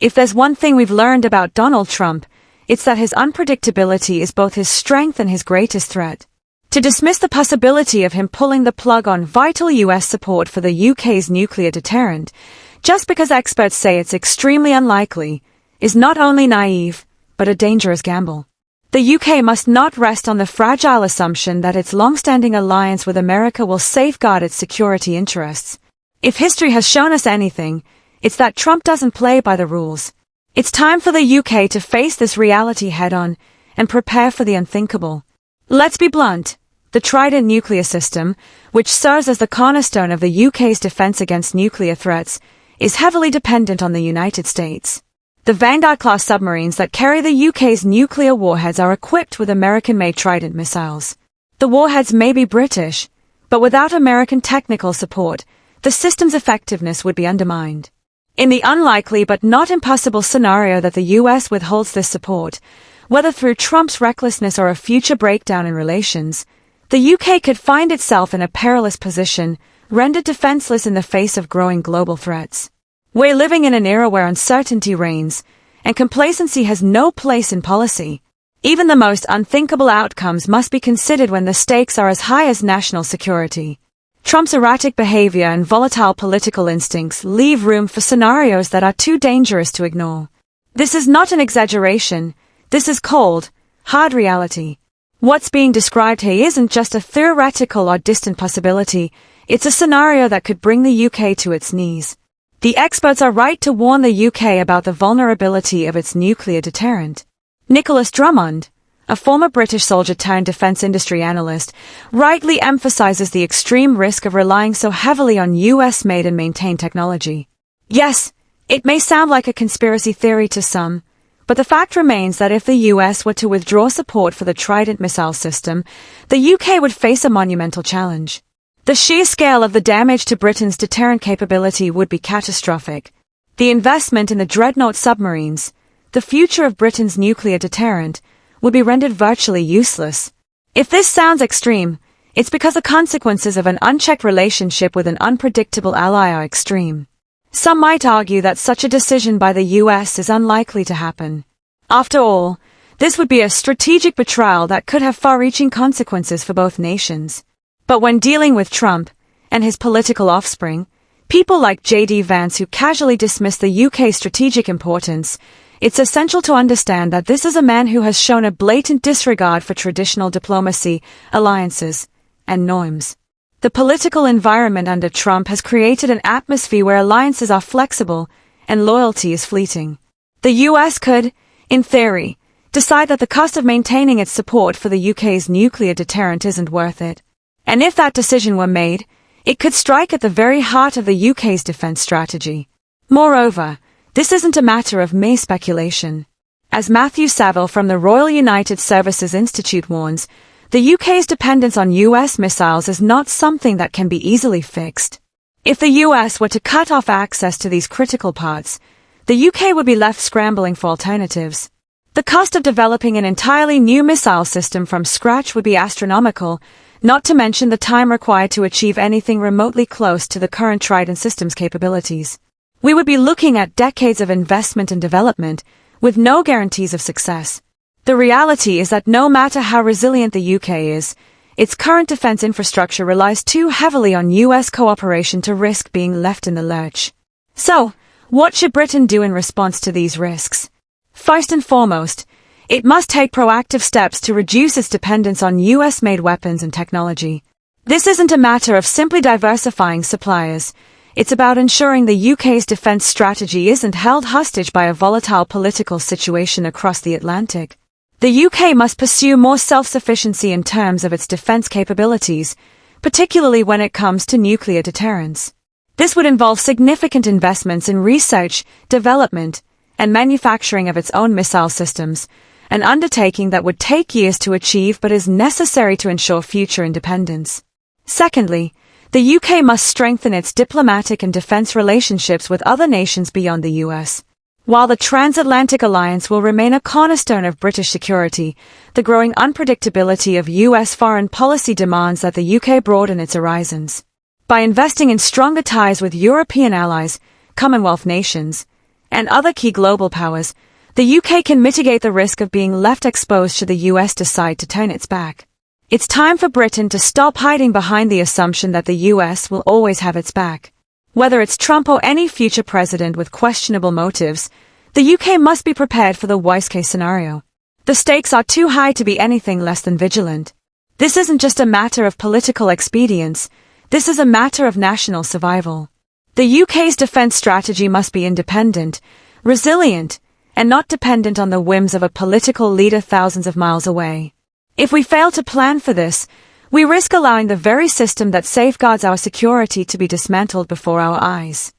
If there's one thing we've learned about Donald Trump, it's that his unpredictability is both his strength and his greatest threat. To dismiss the possibility of him pulling the plug on vital US support for the UK's nuclear deterrent, just because experts say it's extremely unlikely, is not only naive, but a dangerous gamble. The UK must not rest on the fragile assumption that its long-standing alliance with America will safeguard its security interests. If history has shown us anything, it's that Trump doesn't play by the rules. It's time for the UK to face this reality head-on and prepare for the unthinkable. Let's be blunt. The Trident nuclear system, which serves as the cornerstone of the UK's defense against nuclear threats, is heavily dependent on the United States. The Vanguard-class submarines that carry the UK's nuclear warheads are equipped with American-made Trident missiles. The warheads may be British, but without American technical support, the system's effectiveness would be undermined. In the unlikely but not impossible scenario that the US withholds this support, whether through Trump's recklessness or a future breakdown in relations, the UK could find itself in a perilous position, rendered defenseless in the face of growing global threats. We're living in an era where uncertainty reigns, and complacency has no place in policy. Even the most unthinkable outcomes must be considered when the stakes are as high as national security. Trump's erratic behavior and volatile political instincts leave room for scenarios that are too dangerous to ignore. This is not an exaggeration. This is cold, hard reality. What's being described here isn't just a theoretical or distant possibility, it's a scenario that could bring the UK to its knees. The experts are right to warn the UK about the vulnerability of its nuclear deterrent. Nicholas Drummond, a former British soldier-turned-defense industry analyst, rightly emphasizes the extreme risk of relying so heavily on US-made and maintained technology. Yes, it may sound like a conspiracy theory to some, but the fact remains that if the US were to withdraw support for the Trident missile system, the UK would face a monumental challenge. The sheer scale of the damage to Britain's deterrent capability would be catastrophic. The investment in the dreadnought submarines, the future of Britain's nuclear deterrent, would be rendered virtually useless. If this sounds extreme, it's because the consequences of an unchecked relationship with an unpredictable ally are extreme. Some might argue that such a decision by the US is unlikely to happen. After all, this would be a strategic betrayal that could have far-reaching consequences for both nations. But when dealing with Trump and his political offspring, people like J.D. Vance who casually dismiss the UK's strategic importance, it's essential to understand that this is a man who has shown a blatant disregard for traditional diplomacy, alliances, and norms. The political environment under Trump has created an atmosphere where alliances are flexible and loyalty is fleeting. The US could, in theory, decide that the cost of maintaining its support for the UK's nuclear deterrent isn't worth it. And if that decision were made, it could strike at the very heart of the UK's defense strategy. Moreover, this isn't a matter of mere speculation. As Matthew Saville from the Royal United Services Institute warns, the UK's dependence on US missiles is not something that can be easily fixed. If the US were to cut off access to these critical parts, the UK would be left scrambling for alternatives. The cost of developing an entirely new missile system from scratch would be astronomical, not to mention the time required to achieve anything remotely close to the current Trident system's capabilities. We would be looking at decades of investment and development, with no guarantees of success. The reality is that no matter how resilient the UK is, its current defense infrastructure relies too heavily on US cooperation to risk being left in the lurch. So, what should Britain do in response to these risks? First and foremost, it must take proactive steps to reduce its dependence on US-made weapons and technology. This isn't a matter of simply diversifying suppliers. It's about ensuring the UK's defense strategy isn't held hostage by a volatile political situation across the Atlantic. The UK must pursue more self-sufficiency in terms of its defense capabilities, particularly when it comes to nuclear deterrence. This would involve significant investments in research, development, and manufacturing of its own missile systems, an undertaking that would take years to achieve but is necessary to ensure future independence. Secondly, the UK must strengthen its diplomatic and defense relationships with other nations beyond the US. While the transatlantic alliance will remain a cornerstone of British security, the growing unpredictability of US foreign policy demands that the UK broaden its horizons. By investing in stronger ties with European allies, Commonwealth nations, and other key global powers, the UK can mitigate the risk of being left exposed should the US decide to turn its back. It's time for Britain to stop hiding behind the assumption that the US will always have its back. Whether it's Trump or any future president with questionable motives, the UK must be prepared for the worst-case scenario. The stakes are too high to be anything less than vigilant. This isn't just a matter of political expedience, this is a matter of national survival. The UK's defence strategy must be independent, resilient, and not dependent on the whims of a political leader thousands of miles away. If we fail to plan for this, we risk allowing the very system that safeguards our security to be dismantled before our eyes.